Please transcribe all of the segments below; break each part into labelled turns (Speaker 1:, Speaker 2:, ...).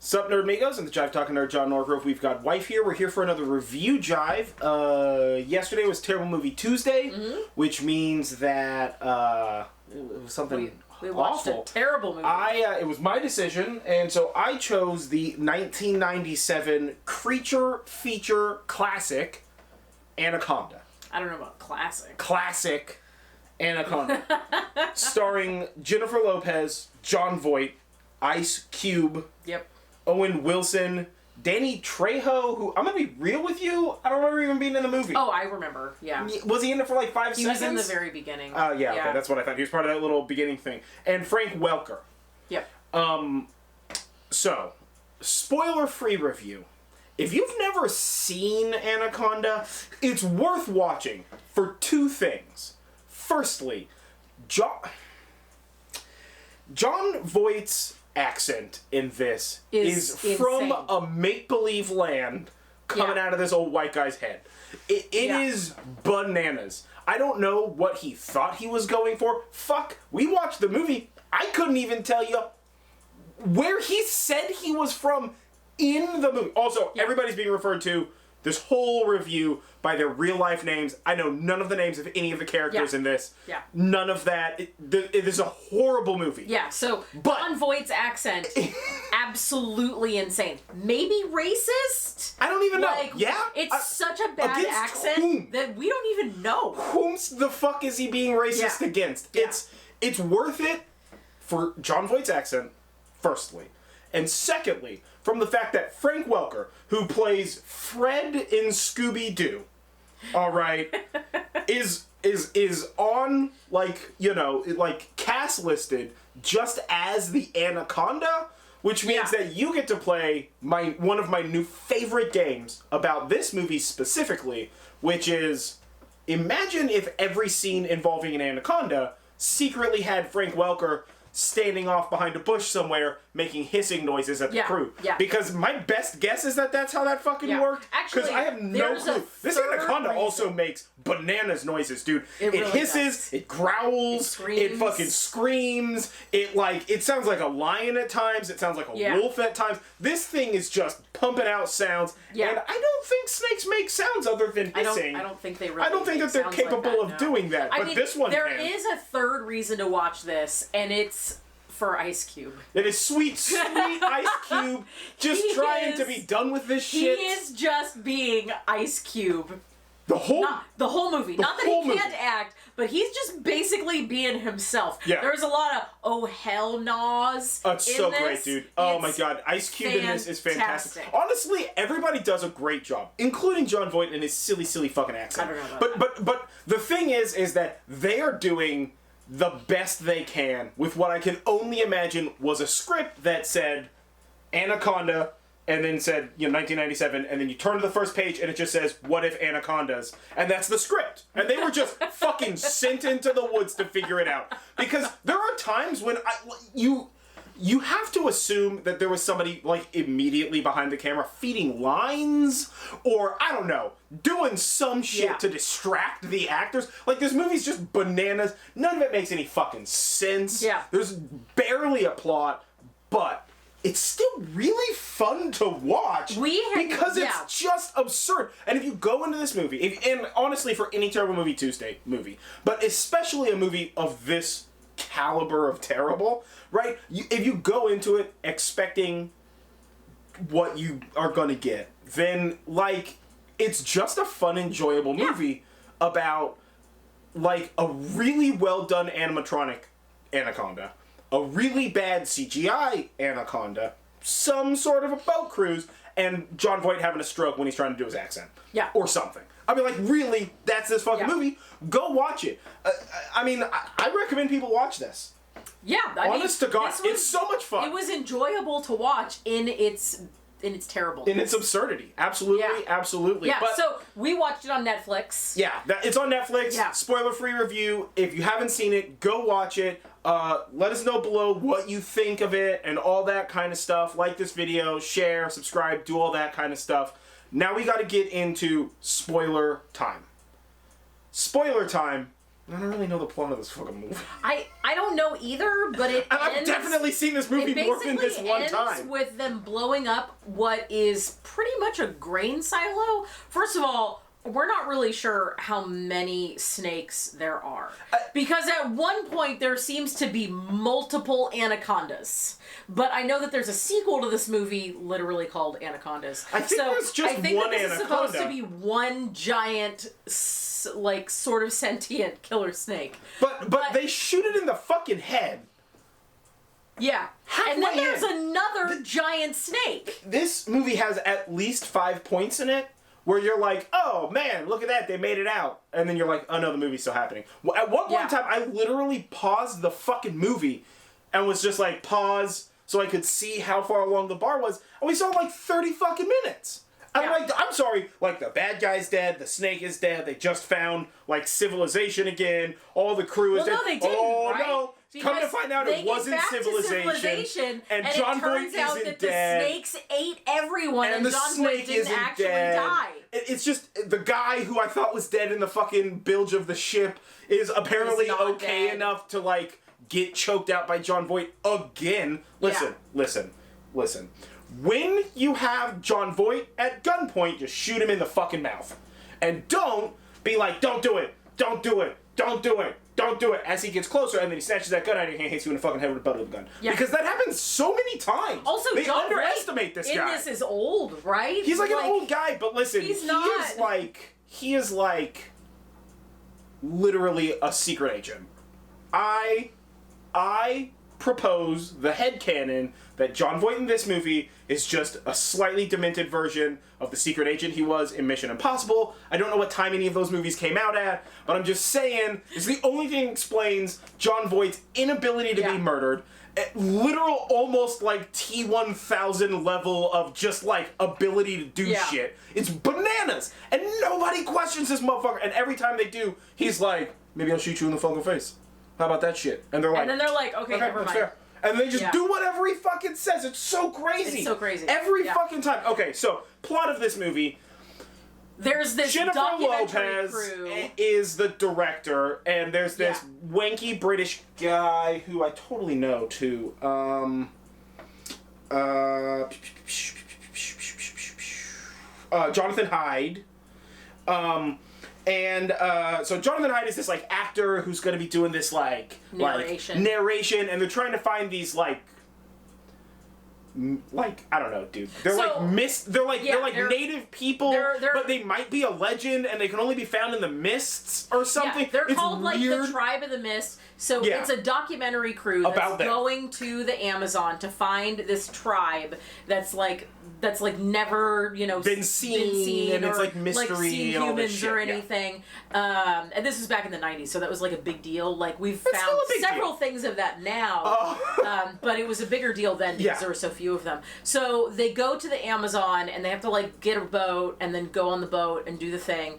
Speaker 1: Sup, Nerdmigos, and the Jive Talking Nerd, John Norgrove. We've got Wife here. We're here for another review Jive. Yesterday was Terrible Movie Tuesday, which means that it was something
Speaker 2: we watched
Speaker 1: awful.
Speaker 2: A terrible movie.
Speaker 1: It was my decision, and so I chose the 1997 creature feature classic, Anaconda.
Speaker 2: I don't know about classic.
Speaker 1: Classic Anaconda. Starring Jennifer Lopez, Jon Voight, Ice Cube,
Speaker 2: Yep.
Speaker 1: Owen Wilson, Danny Trejo, who, I'm going to be real with you, I don't remember even being in the movie.
Speaker 2: Oh, I remember, yeah.
Speaker 1: Was he in it for like 5
Speaker 2: He
Speaker 1: seconds?
Speaker 2: was in the very beginning.
Speaker 1: Yeah, okay, that's what I thought. He was part of that little beginning thing. And Frank Welker.
Speaker 2: Yep.
Speaker 1: So, spoiler-free review. If you've never seen Anaconda, it's worth watching for 2 things. Firstly, Jon Voight's accent in this is from
Speaker 2: insane.
Speaker 1: a make-believe land coming out of this old white guy's head. It is bananas. I don't know what he thought he was going for. Fuck, we watched the movie. I couldn't even tell you where he said he was from in the movie. Also, everybody's being referred to this whole review by their real-life names. I know none of the names of any of the characters in this. Yeah. None of that. It is a horrible movie.
Speaker 2: Yeah, so Jon Voight's accent, absolutely insane. Maybe racist?
Speaker 1: I don't even know.
Speaker 2: It's such a bad accent that we don't even know.
Speaker 1: Whom the fuck is he being racist against?
Speaker 2: Yeah.
Speaker 1: It's worth it for Jon Voight's accent, firstly. And secondly, from the fact that Frank Welker, who plays Fred in Scooby-Doo, alright, is on, cast listed just as the Anaconda, which means that you get to play one of my new favorite games about this movie specifically, which is, imagine if every scene involving an Anaconda secretly had Frank Welker standing off behind a bush somewhere making hissing noises at the crew. Yeah. Because my best guess is that that's how that fucking worked. Because I have no clue. This Anaconda also makes bananas noises, dude. It really hisses, does. It growls, it fucking screams, it sounds like a lion at times, it sounds like a wolf at times. This thing is just pumping out sounds, and I don't think snakes make sounds other than hissing.
Speaker 2: I don't think they really
Speaker 1: I don't think that they're capable of doing that, but this one
Speaker 2: There is a third reason to watch this, and it's for Ice Cube.
Speaker 1: It is sweet Ice Cube just trying to be done with this shit.
Speaker 2: He is just being Ice Cube.
Speaker 1: The whole
Speaker 2: movie. Not that he can't act, but he's just basically being himself. Yeah. There's a lot of oh hell no's.
Speaker 1: Oh, it's so great, dude. Oh my god, Ice Cube in this is fantastic. Honestly, everybody does a great job, including Jon Voight and his silly fucking accent.
Speaker 2: I don't know about that.
Speaker 1: But the thing is that they are doing the best they can with what I can only imagine was a script that said Anaconda and then said, 1997, and then you turn to the first page and it just says, what if Anacondas? And that's the script. And they were just fucking sent into the woods to figure it out. Because there are times when you have to assume that there was somebody, immediately behind the camera feeding lines, or, I don't know, doing some shit to distract the actors. This movie's just bananas. None of it makes any fucking sense. Yeah. There's barely a plot, but it's still really fun to watch because it's just absurd. And if you go into this movie, and honestly for any Terrible Movie Tuesday movie, but especially a movie of this caliber of terrible, right? If you go into it expecting what you are gonna get, then it's just a fun, enjoyable movie about a really well done animatronic Anaconda, a really bad CGI Anaconda, some sort of a boat cruise, and Jon Voight having a stroke when he's trying to do his accent. Yeah. Or something. I mean, really, that's this fucking movie. Go watch it. I recommend people watch this.
Speaker 2: Yeah.
Speaker 1: Honest to God, it's so much fun.
Speaker 2: It was enjoyable to watch in its terribleness.
Speaker 1: In its absurdity. Absolutely, absolutely.
Speaker 2: Yeah, so we watched it on Netflix.
Speaker 1: Yeah, it's on Netflix. Yeah. Spoiler-free review. If you haven't seen it, go watch it. Let us know below what you think of it and all that kind of stuff. Like this video, share, subscribe, do all that kind of stuff. Now we got to get into spoiler time. Spoiler time I don't really know the plot of this fucking movie.
Speaker 2: I don't know either, but
Speaker 1: I've definitely seen this movie more than this one time.
Speaker 2: With them blowing up what is pretty much a grain silo. First of all, we're not really sure how many snakes there are. Because at one point there seems to be multiple anacondas. But I know that there's a sequel to this movie literally called Anacondas.
Speaker 1: I think there's just one anaconda.
Speaker 2: This is supposed to be one giant, like, sort of sentient killer snake.
Speaker 1: But they shoot it in the fucking head.
Speaker 2: Yeah. And then there's another giant snake.
Speaker 1: This movie has at least 5 points in it. Where you're like, oh man, look at that, they made it out. And then you're like, oh no, the movie's still happening. Well, at one point in time, I literally paused the fucking movie and was just like, pause, so I could see how far along the bar was. And we saw like 30 fucking minutes. I'm like, I'm sorry, like the bad guy's dead, the snake is dead, they just found like civilization again, all the crew is dead.
Speaker 2: No, they didn't, right?
Speaker 1: No. Come to find out, it wasn't civilization, and Jon Voight isn't
Speaker 2: out that
Speaker 1: dead.
Speaker 2: The snakes ate everyone, and Jon Voight didn't actually die.
Speaker 1: It's just the guy who I thought was dead in the fucking bilge of the ship is apparently okay enough to like get choked out by Jon Voight again. Listen. When you have Jon Voight at gunpoint, just shoot him in the fucking mouth, and don't be like, don't do it, don't do it, don't do it. Don't do it, as he gets closer, and then he snatches that gun out of your hand and hits you in the fucking head with the butt of the gun. Yeah. Because that happens so many times.
Speaker 2: Also,
Speaker 1: they
Speaker 2: Jon
Speaker 1: underestimate this guy.
Speaker 2: This is old, right?
Speaker 1: He's like an old guy, but listen, he is like literally a secret agent. I propose the headcanon that Jon Voight in this movie is just a slightly demented version of the secret agent he was in Mission Impossible. I don't know what time any of those movies came out at, but I'm just saying, it's the only thing that explains Jon Voight's inability to be murdered. Literal, almost like T-1000 level of just like ability to do shit. It's bananas! And nobody questions this motherfucker. And every time they do, he's like, maybe I'll shoot you in the fucking face. How about that shit? And they're like...
Speaker 2: And then they're like, okay never mind.
Speaker 1: Fair. And they just do whatever he fucking says. It's so crazy.
Speaker 2: It's so crazy.
Speaker 1: Every fucking time. Okay, so, plot of this movie.
Speaker 2: There's this
Speaker 1: Jennifer Lopez
Speaker 2: crew.
Speaker 1: is the director, and there's this wanky British guy who I totally know, too. Jonathan Hyde. So Jonathan Hyde is this like actor who's going to be doing this like narration, and they're trying to find these like I don't know, dude. They're they're native people, but they might be a legend, and they can only be found in the mists or something.
Speaker 2: Yeah, they're called like the Tribe of the Mist. So it's a documentary crew that's going to the Amazon to find this tribe that's like never been seen
Speaker 1: and it's like mystery,
Speaker 2: like seen
Speaker 1: and all this
Speaker 2: humans
Speaker 1: shit.
Speaker 2: or anything. And this was back in the 90s, so that was like a big deal. Like we've found several things of that now, but it was a bigger deal then because there were so few of them. So they go to the Amazon and they have to like get a boat and then go on the boat and do the thing.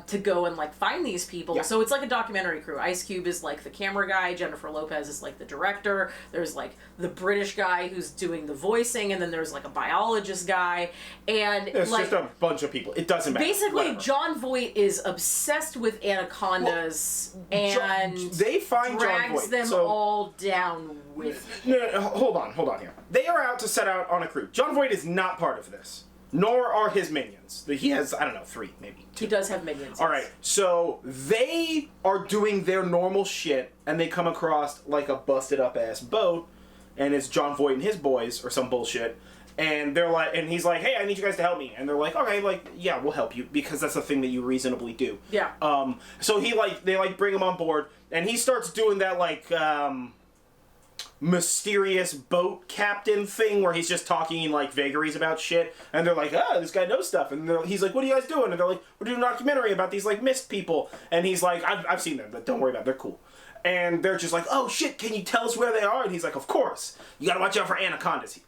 Speaker 2: To go and like find these people. Yeah. So it's like a documentary crew. Ice Cube is like the camera guy, Jennifer Lopez is like the director, there's like the British guy who's doing the voicing, and then there's like a biologist guy, and
Speaker 1: it's like, just a bunch of people. It doesn't matter.
Speaker 2: Basically, Jon Voight is obsessed with anacondas and
Speaker 1: they find
Speaker 2: drags them all down with him.
Speaker 1: No, hold on here. They are out to set out on a crew. Jon Voight is not part of this. Nor are his minions. He has, 3, maybe 2.
Speaker 2: He does have minions.
Speaker 1: Alright, so they are doing their normal shit, and they come across like a busted up ass boat, and it's Jon Voight and his boys, or some bullshit, and they're like, and he's like, hey, I need you guys to help me. And they're like, okay, like, yeah, we'll help you, because that's the thing that you reasonably do.
Speaker 2: Yeah.
Speaker 1: So they bring him on board, and he starts doing that, mysterious boat captain thing where he's just talking in like vagaries about shit, and they're like, this guy knows stuff, and he's like, what are you guys doing? And they're like, we're doing a documentary about these like mist people, and he's like, I've seen them, but don't worry about it, they're cool. And they're just like, oh shit, can you tell us where they are? And he's like, of course, you gotta watch out for anacondas.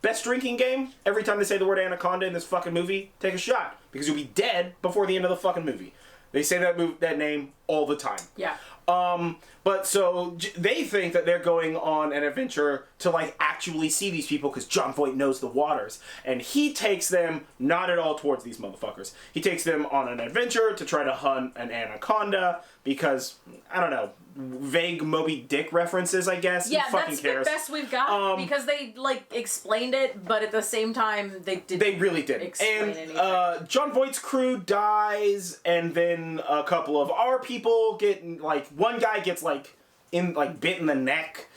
Speaker 1: Best drinking game, every time they say the word anaconda in this fucking movie, take a shot, because you'll be dead before the end of the fucking movie. They say that name all the time.
Speaker 2: Yeah.
Speaker 1: But so they think that they're going on an adventure to like actually see these people because Jon Voight knows the waters, and he takes them not at all towards these motherfuckers. He takes them on an adventure to try to hunt an anaconda because I don't know, vague Moby Dick references, I guess.
Speaker 2: Yeah,
Speaker 1: Who fucking
Speaker 2: that's
Speaker 1: cares?
Speaker 2: the best we've got because they like explained it, but at the same time they didn't.
Speaker 1: They really didn't.
Speaker 2: Explain
Speaker 1: and
Speaker 2: anything.
Speaker 1: Jon Voight's crew dies, and then a couple of our people get like one guy gets like bit in the neck.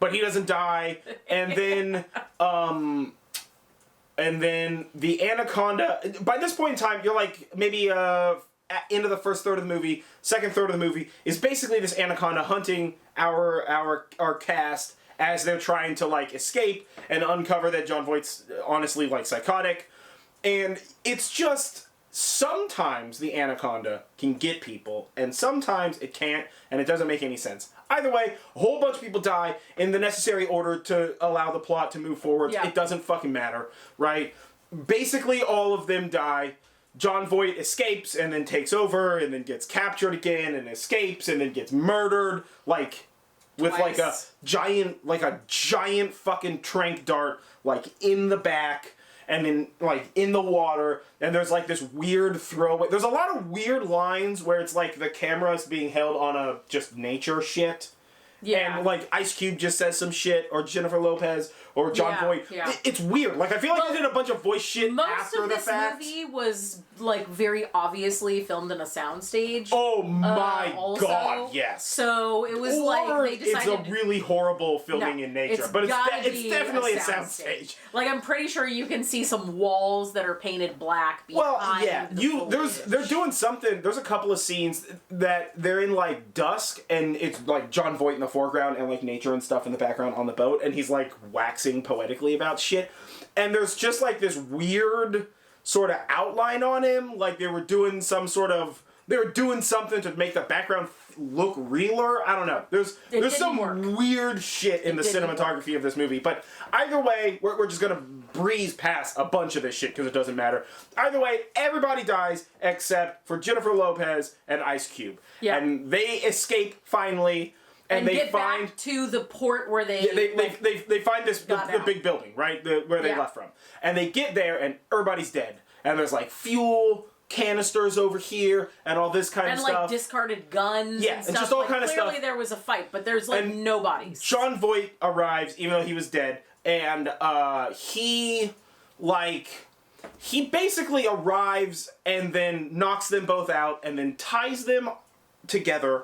Speaker 1: But he doesn't die, and then the anaconda. By this point in time, you're like maybe into the first third of the movie. Second third of the movie is basically this anaconda hunting our cast as they're trying to like escape and uncover that Jon Voight's honestly like psychotic, and it's just. Sometimes the anaconda can get people, and sometimes it can't, and it doesn't make any sense. Either way, a whole bunch of people die in the necessary order to allow the plot to move forward. Yeah. It doesn't fucking matter, right? Basically, all of them die. Jon Voight escapes and then takes over, and then gets captured again, and escapes, and then gets murdered, like with like a giant fucking trank dart, like in the back. And then, like, in the water, and there's, like, this weird throwaway... There's a lot of weird lines where it's, like, the camera's being held on a just nature shit. Yeah. And, like, Ice Cube just says some shit, or Jennifer Lopez, or Jon Voight. Yeah. It's weird. Like, I feel like they did a bunch of voice shit after the fact.
Speaker 2: Most of this movie was, like, very obviously filmed in a soundstage.
Speaker 1: Oh my god, yes.
Speaker 2: So, it was like, they decided...
Speaker 1: it's a really horrible filming in nature. But it's definitely a soundstage.
Speaker 2: Like, I'm pretty sure you can see some walls that are painted black behind
Speaker 1: they're doing something. There's a couple of scenes that they're in, like, dusk, and it's, like, Jon Voight in the foreground and, like, nature and stuff in the background on the boat, and he's, like, waxing poetically about shit. And there's just, like, this weird sort of outline on him, like they were doing something to make the background look realer. I don't know. There's some weird shit in the cinematography of this movie. But either way, we're just gonna breeze past a bunch of this shit because it doesn't matter. Either way, everybody dies except for Jennifer Lopez and Ice Cube. Yeah. And they escape finally. And they
Speaker 2: get
Speaker 1: find
Speaker 2: back to the port where they
Speaker 1: they find the big building, right? Where they left from. And they get there and everybody's dead. And there's like fuel canisters over here and all this kind of stuff.
Speaker 2: And like discarded guns and stuff.
Speaker 1: Just all kind of stuff.
Speaker 2: Clearly there was a fight, but there's like no bodies.
Speaker 1: Jon Voight arrives even though he was dead, and he basically arrives and then knocks them both out and then ties them together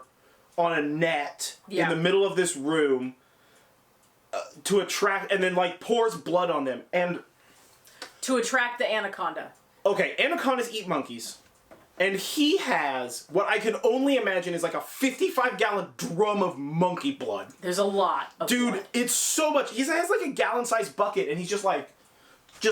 Speaker 1: on a net in the middle of this room to attract, and then like pours blood on them and
Speaker 2: to attract the anaconda.
Speaker 1: Okay, anacondas eat monkeys, and he has what I can only imagine is like a 55-gallon drum of monkey blood.
Speaker 2: There's a lot of blood.
Speaker 1: It's so much. He has like a gallon-sized bucket, and he's just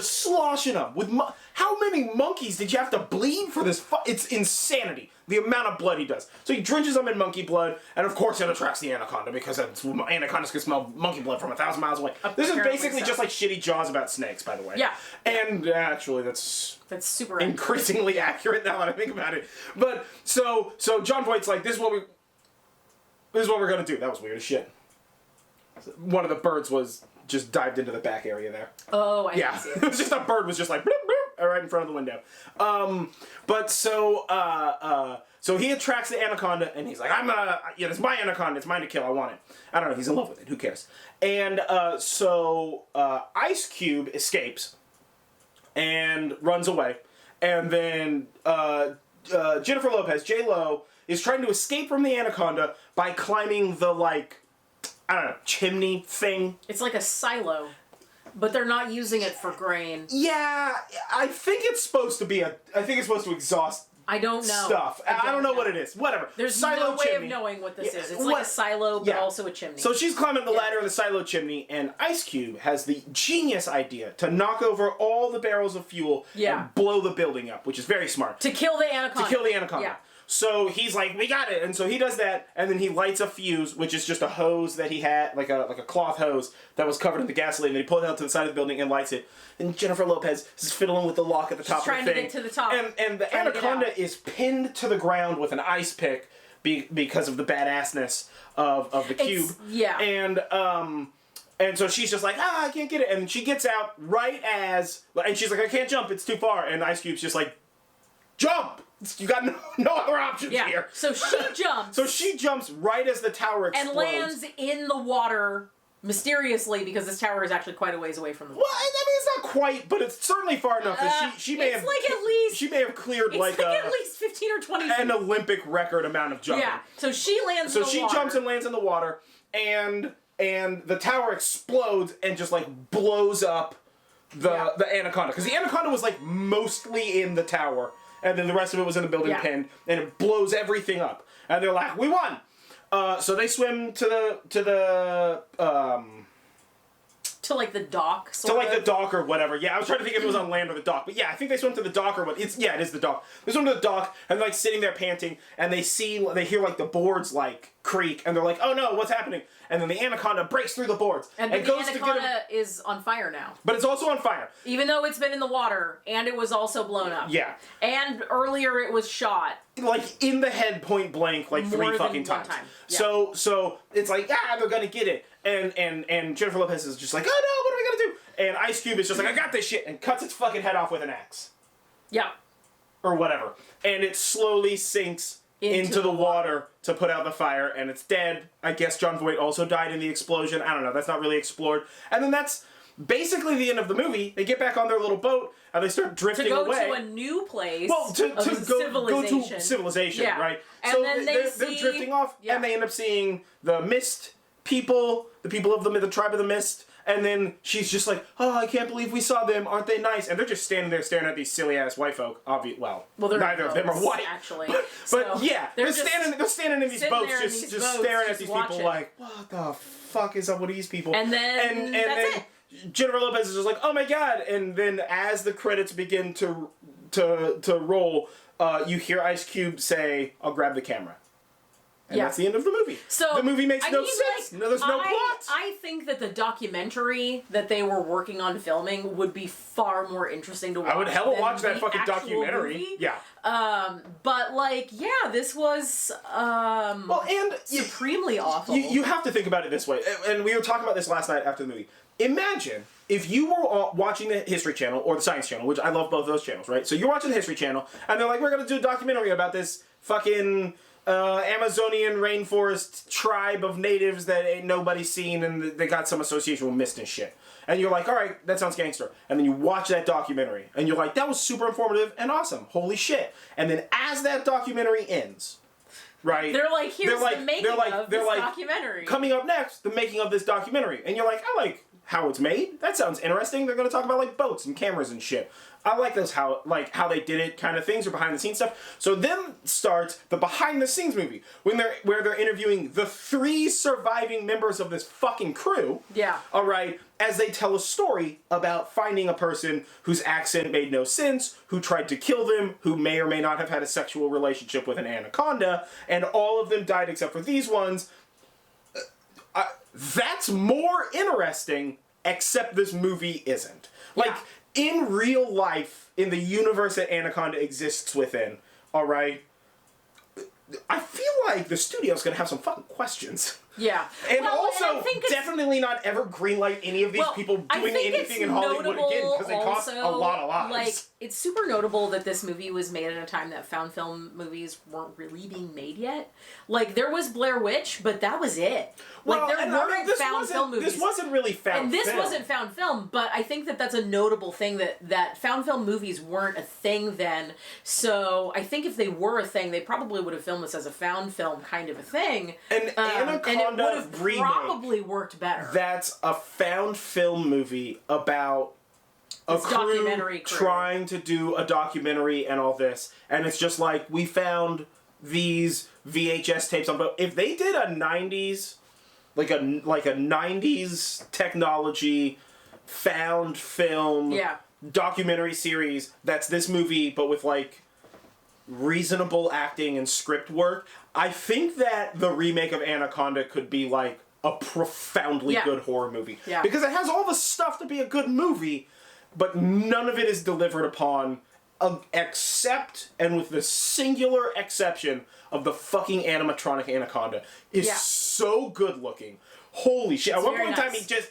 Speaker 1: sloshing them with. How many monkeys did you have to bleed for this? It's insanity. The amount of blood he does. So he drenches them in monkey blood, and of course it attracts the anaconda because anacondas can smell monkey blood from 1,000 miles away. This is basically just like shitty Jaws about snakes, by the way.
Speaker 2: Yeah.
Speaker 1: And actually, that's
Speaker 2: super
Speaker 1: increasingly accurate now that I think about it. But so Jon Voight's like, this is what we're gonna do. That was weird as shit. One of the birds was just dived into the back area there.
Speaker 2: Oh, I see it.
Speaker 1: It was just a bird was just like bloop, bloop, right in front of the window. But so he attracts the anaconda, and he's like, it's my anaconda, it's mine to kill, I want it. I don't know, he's in love with it, who cares? And so Ice Cube escapes and runs away, and then Jennifer Lopez, J-Lo, is trying to escape from the anaconda by climbing the, like, I don't know, chimney thing.
Speaker 2: It's like a silo, but they're not using it for grain.
Speaker 1: Yeah, I think it's supposed to exhaust
Speaker 2: I don't know.
Speaker 1: Stuff. I don't know what it is. Whatever.
Speaker 2: There's
Speaker 1: silo
Speaker 2: no way
Speaker 1: chimney.
Speaker 2: of knowing what this is. It's like a silo, but also a chimney.
Speaker 1: So she's climbing the ladder in the silo chimney, and Ice Cube has the genius idea to knock over all the barrels of fuel and blow the building up, which is very smart.
Speaker 2: To kill the anaconda.
Speaker 1: Yeah. So he's like, we got it, and so he does that, and then he lights a fuse, which is just a hose that he had, like a cloth hose that was covered in the gasoline, and he pulls it out to the side of the building and lights it. And Jennifer Lopez is fiddling with the lock at the top of the thing.
Speaker 2: Trying to get to the top.
Speaker 1: And the anaconda is pinned to the ground with an ice pick because of the badassness of the cube.
Speaker 2: Yeah.
Speaker 1: And And so she's just like, I can't get it. And she gets out right as, and she's like, I can't jump, it's too far. And Ice Cube's just like, jump! You got no other options here.
Speaker 2: So she jumps.
Speaker 1: So she jumps right as the tower explodes.
Speaker 2: And lands in the water mysteriously, because this tower is actually quite a ways away from the water.
Speaker 1: Well, I mean, it's not quite, but it's certainly far enough that she may have...
Speaker 2: like at least...
Speaker 1: She may have cleared
Speaker 2: like at least 15 or 20 feet.
Speaker 1: An Olympic record amount of jumping.
Speaker 2: Yeah, so she lands in the water.
Speaker 1: So she jumps and lands in the water, and the tower explodes and just, like, blows up the Anaconda. Because the Anaconda was, like, mostly in the tower, and then the rest of it was in the building pin, and it blows everything up. And they're like, we won! So they swim to
Speaker 2: like the dock,
Speaker 1: to like the dock or whatever. Yeah, I was trying to think if it was on land or the dock, but yeah, I think they swim to the dock or what. It is the dock. They swim to the dock and they're like sitting there panting, and they hear like the boards like creak, and they're like, oh no, what's happening? And then the Anaconda breaks through the boards
Speaker 2: and the Anaconda is on fire now.
Speaker 1: But it's also on fire, even
Speaker 2: though it's been in the water, and it was also blown up.
Speaker 1: Yeah,
Speaker 2: and earlier it was shot.
Speaker 1: Like in the head, point blank, like
Speaker 2: more
Speaker 1: 3 fucking times.
Speaker 2: Yeah.
Speaker 1: So it's like, they're gonna get it, and Jennifer Lopez is just like, oh no, what are we gonna do? And Ice Cube is just like, I got this shit, and cuts its fucking head off with an axe.
Speaker 2: Yeah.
Speaker 1: Or whatever, and it slowly sinks into the water to put out the fire, and it's dead. I guess Jon Voight also died in the explosion. I don't know. That's not really explored. And then that's basically the end of the movie. They get back on their little boat, and they start drifting away.
Speaker 2: To go to a new place.
Speaker 1: Well, to go to civilization, right?
Speaker 2: And
Speaker 1: so
Speaker 2: then
Speaker 1: they're drifting off, and they end up seeing the Mist people, the people of the tribe of the Mist, and then she's just like, oh, I can't believe we saw them. Aren't they nice? And they're just standing there staring at these silly-ass white folk. Well neither of them are white.
Speaker 2: Actually.
Speaker 1: But yeah, they're standing in these boats, just staring at these people like, what the fuck is up with these people?
Speaker 2: And then that's it.
Speaker 1: Jennifer Lopez is just like, oh my god, and then as the credits begin to roll, you hear Ice Cube say, I'll grab the camera. And that's the end of the movie. So the movie makes no sense. There's no plot.
Speaker 2: I think that the documentary that they were working on filming would be far more interesting to watch.
Speaker 1: I would watch that fucking documentary.
Speaker 2: Movie.
Speaker 1: Yeah.
Speaker 2: But like, this was supremely awful.
Speaker 1: You have to think about it this way, and we were talking about this last night after the movie. Imagine if you were watching the History Channel or the Science Channel, which I love both of those channels, right? So you're watching the History Channel, and they're like, we're going to do a documentary about this fucking Amazonian rainforest tribe of natives that ain't nobody seen, and they got some association with mist and shit. And you're like, all right, that sounds gangster. And then you watch that documentary, and you're like, that was super informative and awesome. Holy shit. And then as that documentary ends, right?
Speaker 2: They're like, here's the making of this documentary.
Speaker 1: Coming up next, the making of this documentary. And you're like, I like how it's made. That sounds interesting. They're going to talk about like boats and cameras and shit. I like those how they did it kind of things, or behind the scenes stuff. So then starts the behind the scenes movie where they're interviewing the 3 surviving members of this fucking crew.
Speaker 2: Yeah.
Speaker 1: All right, as they tell a story about finding a person whose accent made no sense, who tried to kill them, who may or may not have had a sexual relationship with an anaconda, and all of them died except for these ones. That's more interesting, except this movie isn't. Like, in real life, in the universe that Anaconda exists within, all right, I feel like the studio's gonna have some fucking questions.
Speaker 2: Yeah.
Speaker 1: And also, definitely not ever greenlight any of these people doing anything in Hollywood again, because they cost a lot of lives.
Speaker 2: Like, it's super notable that this movie was made at a time that found film movies weren't really being made yet. Like, there was Blair Witch, but that was it. Like, there weren't found film movies.
Speaker 1: This wasn't really found film.
Speaker 2: And this wasn't found film, but I think that that's a notable thing, that found film movies weren't a thing then. So, I think if they were a thing, they probably would have filmed this as a found film kind of a thing.
Speaker 1: And Anaconda
Speaker 2: and it would have probably worked better.
Speaker 1: That's a found film movie about a crew trying to do a documentary and all this, and it's just like, we found these VHS tapes on. But if they did a 90s, like a 90s technology found film documentary series that's this movie, but with like reasonable acting and script work, I think that the remake of Anaconda could be like a profoundly good horror movie. Yeah. Because it has all the stuff to be a good movie, but none of it is delivered upon, except, and with the singular exception of the fucking animatronic Anaconda, is so good looking. Holy shit!
Speaker 2: It's
Speaker 1: At one point in time,
Speaker 2: nice.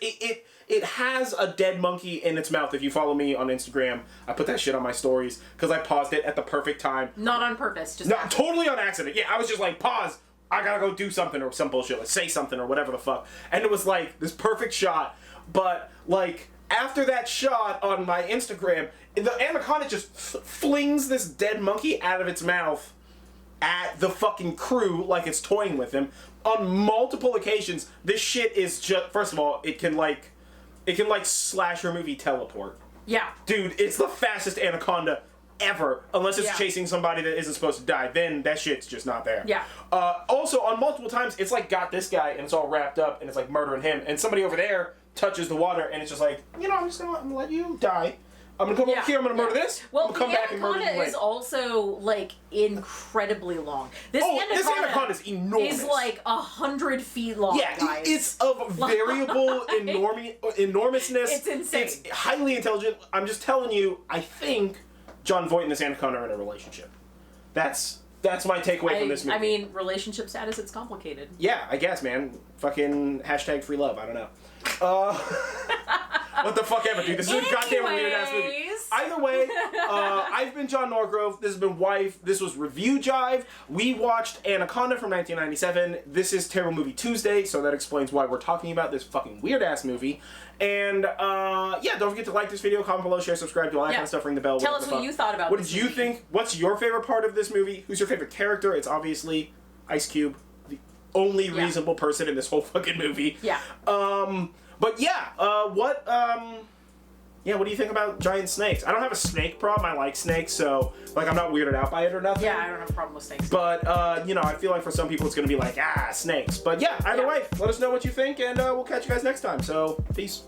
Speaker 1: it has a dead monkey in its mouth. If you follow me on Instagram, I put that shit on my stories because I paused it at the perfect time.
Speaker 2: Not on purpose, just
Speaker 1: totally on accident. Yeah, I was just like, pause. I gotta go do something or some bullshit, like say something or whatever the fuck. And it was like this perfect shot, but like after that shot on my Instagram, the anaconda just flings this dead monkey out of its mouth at the fucking crew like it's toying with him on multiple occasions. This shit is just, first of all, it can slasher movie teleport.
Speaker 2: Yeah.
Speaker 1: Dude, it's the fastest anaconda ever, unless it's chasing somebody that isn't supposed to die. Then that shit's just not there.
Speaker 2: Yeah.
Speaker 1: Also, on multiple times, it's like got this guy and it's all wrapped up and it's like murdering him, and somebody over there touches the water and it's just like, I'm just gonna let you die. I'm gonna come over here, I'm gonna murder this.
Speaker 2: Well,
Speaker 1: I'm gonna come back and murder you later.
Speaker 2: is also like incredibly long. This
Speaker 1: anaconda is enormous.
Speaker 2: Is like 100 feet long.
Speaker 1: Yeah,
Speaker 2: guys.
Speaker 1: It's of variable enormousness.
Speaker 2: It's insane.
Speaker 1: It's highly intelligent. I'm just telling you, I think Jon Voight and this anaconda are in a relationship. That's my takeaway from this movie.
Speaker 2: I mean, relationship status, it's complicated.
Speaker 1: Yeah, I guess, man. Fucking hashtag free love. I don't know. What the fuck ever, dude. This is a goddamn weird ass movie. Either way, I've been John Norgrove. This has been Wife. This was Review Jive. We watched Anaconda from 1997. This is Terrible Movie Tuesday, so that explains why we're talking about this fucking weird ass movie. And don't forget to like this video, comment below, share, subscribe, do all that kind of stuff, ring the bell.
Speaker 2: Tell us what you thought about
Speaker 1: What
Speaker 2: this
Speaker 1: did you think? What's your favorite part of this movie? Who's your favorite character? It's obviously Ice Cube, the only reasonable person in this whole fucking movie.
Speaker 2: Yeah.
Speaker 1: But what do you think about giant snakes? I don't have a snake problem. I like snakes, so like I'm not weirded out by it or nothing.
Speaker 2: Yeah, I don't have a problem with snakes.
Speaker 1: But I feel like for some people it's gonna be like, snakes. But yeah, either way, let us know what you think, and we'll catch you guys next time. So peace.